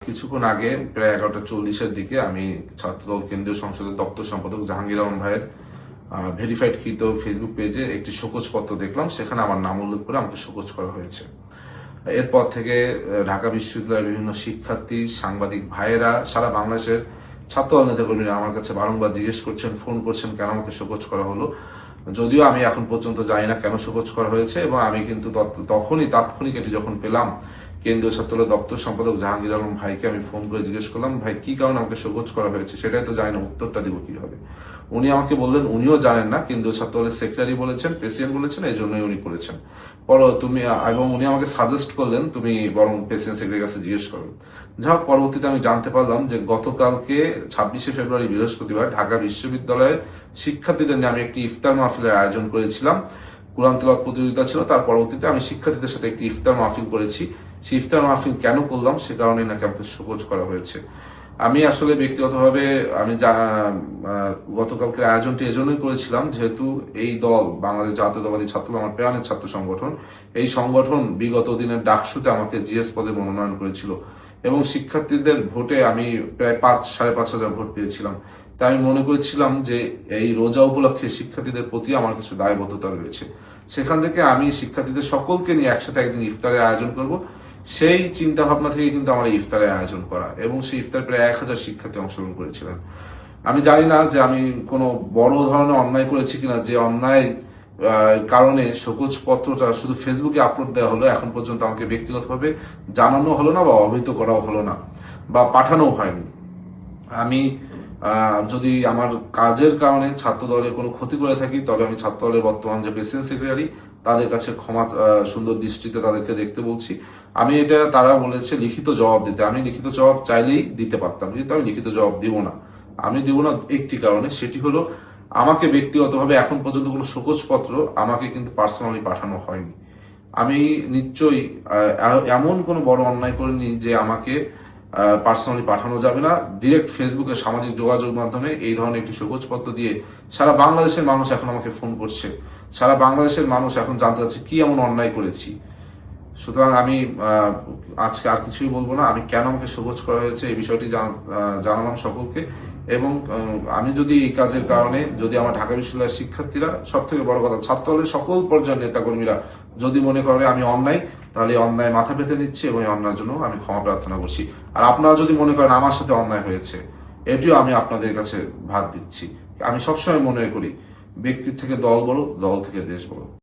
কিছুক্ষণ আগে প্রায় 11:40-এর দিকে আমি ছাত্রদল কেন্দ্রীয় সংসদের দপ্তর সম্পাদক জাহাঙ্গীর আলম ভাইয়ের ভেরিফাইড কৃত ফেসবুক পেজে একটি শোকজপত্র দেখলাম। সেখানে আমার নাম উল্লেখ করে আমাকে শোকজ করা হয়েছে। এরপর থেকে ঢাকা বিশ্ববিদ্যালয়ের বিভিন্ন শিক্ষার্থী, সাংবাদিক ভাইয়েরা, সারা বাংলাদেশের ছাত্রদল নেতাকর্মীরা আমার কাছে বারংবার জিজ্ঞেস করছেন, ফোন করছেন কেন আমাকে শোকজ করা হলো। যদিও আমি এখন পর্যন্ত জানি না কেন শোকজ করা হয়েছে, এবং আমি কিন্তু তখনই তাৎক্ষণিক এটি যখন পেলাম, কেন্দ্রীয় ছাত্রদল দপ্তর সম্পাদক জাহাঙ্গীর আলম ভাইকে আমি ফোন করে জিজ্ঞেস করলাম, ভাই কি কারণে আমাকে শোকজ করা হয়েছে, সেটাই তো জানি না, উত্তরটা দিব কিভাবে। উনি আমাকে বললেন উনিও জানেন না, কেন্দ্রীয় ছাত্রদলের সেক্রেটারি বলেছেন, প্রেসিডেন্ট বলেছেন, এই জন্যই উনি করেছেন। এবং উনি আমাকে সাজেস্ট করলেন তুমি বরং প্রেসিডেন্ট সেক্রেটারির কাছে জিজ্ঞেস করো। যা হোক, পরবর্তীতে আমি জানতে পারলাম যে গতকালকে 26শে ফেব্রুয়ারি বৃহস্পতিবার ঢাকা বিশ্ববিদ্যালয়ের শিক্ষার্থীদের নিয়ে আমি একটি ইফতার মাহফিলের আয়োজন করেছিলাম। কুরআন তেলাওয়াত প্রতিযোগিতা ছিল, তার পরবর্তীতে আমি শিক্ষার্থীদের সাথে একটি ইফতার মাহফিল করেছি। সেই ইফতার মাহফিল কেন করলাম সে কারণে নাকি আমাকে শোকজ করা হয়েছে। আমি আসলে ব্যক্তিগতভাবে আমি গতকালকে আয়োজনটি এজন্যই করেছিলাম, যেহেতু এই দল বাংলাদেশ জাতীয়তাবাদী ছাত্র আমার প্রাণের ছাত্র সংগঠন, এই সংগঠন বিগত দিনের ডাকসুতে আমাকে জিএস পদে মনোনয়ন করেছিল, এবং শিক্ষার্থীদের ভোটে আমি প্রায় 5,500 ভোট পেয়েছিলাম। তাই আমি মনে করেছিলাম যে এই রোজা উপলক্ষে শিক্ষার্থীদের প্রতি আমার কিছু দায়বদ্ধতা রয়েছে। সেখান থেকে আমি শিক্ষার্থীদের সকলকে নিয়ে একসাথে একদিন ইফতারের আয়োজন করব, সেই চিন্তা ভাবনা থেকে কিন্তু আমার ইফতারের আয়োজন করা, এবং সেই ইফতার প্রায় 1000 শিক্ষার্থী অংশগ্রহণ করেছিলেন। আমি জানি না যে আমি কোনো বড় ধরনের অন্যায় করেছি কিনা, যে অন্যায় কারণে শোকজ পত্রটা শুধু ফেসবুকে আপলোড দেওয়া হলো, এখন পর্যন্ত আমাকে ব্যক্তিগতভাবে জানানো হলো না, বা অবহিত করাও হলো না, বা পাঠানো হয়নি। আমি যদি আমার কাজের কারণে ছাত্র দলের কোনো ক্ষতি করে থাকি, তবে আমি ছাত্র দলের বর্তমান যে প্রেসিডেন্ট সেক্রেটারি তাদের কাছে ক্ষমা সুন্দর দৃষ্টিতে তাদেরকে দেখতে বলছি। আমি এটা, তারা বলেছে লিখিত জবাব দিতে, আমি লিখিত জবাব চাইলেই দিতে পারতাম, কিন্তু আমি লিখিত জবাব দিব না। আমি দিব না একটি কারণে, সেটি হলো আমাকে ব্যক্তিগতভাবে এখন পর্যন্ত কোনো শোকজপত্র আমাকে কিন্তু পার্সোনালি পাঠানো হয়নি। আমি নিশ্চয়ই এমন কোনো বড় অন্যায় করিনি যে আমাকে পার্সোনালি পাঠানো যাবে না। ডিরেক্ট ফেসবুকে সামাজিক যোগাযোগ মাধ্যমে এই ধরনের একটি শোকজপত্র দিয়ে সারা বাংলাদেশের মানুষ এখন আমাকে ফোন করছে, সারা বাংলাদেশের মানুষ এখন জানতে চাচ্ছে কি এমন অন্যায় করেছি। সুতরাং আমি আজকে আর কিছুই বলবো না। আমি কেন আমাকে শোকজ করা হয়েছে এই বিষয়টি জানালাম সকলকে, এবং আমি যদি এই কাজের কারণে, যদি আমার ঢাকা বিশ্ববিদ্যালয়ের শিক্ষার্থীরা, সব থেকে বড় কথা ছাত্রদলের সকল পর্যায়ের নেতাকর্মীরা যদি মনে করে আমি অন্যায়, তাহলে অন্যায় মাথা পেতে নিচ্ছি, এবং এই অন্যায়ের জন্য আমি ক্ষমা প্রার্থনা করছি। আর আপনারা যদি মনে করেন আমার সাথে অন্যায় হয়েছে, এটিও আমি আপনাদের কাছে ভাগ দিচ্ছি। আমি সবসময় মনে করি ব্যক্তির থেকে দল বড়, দল থেকে দেশ বড়।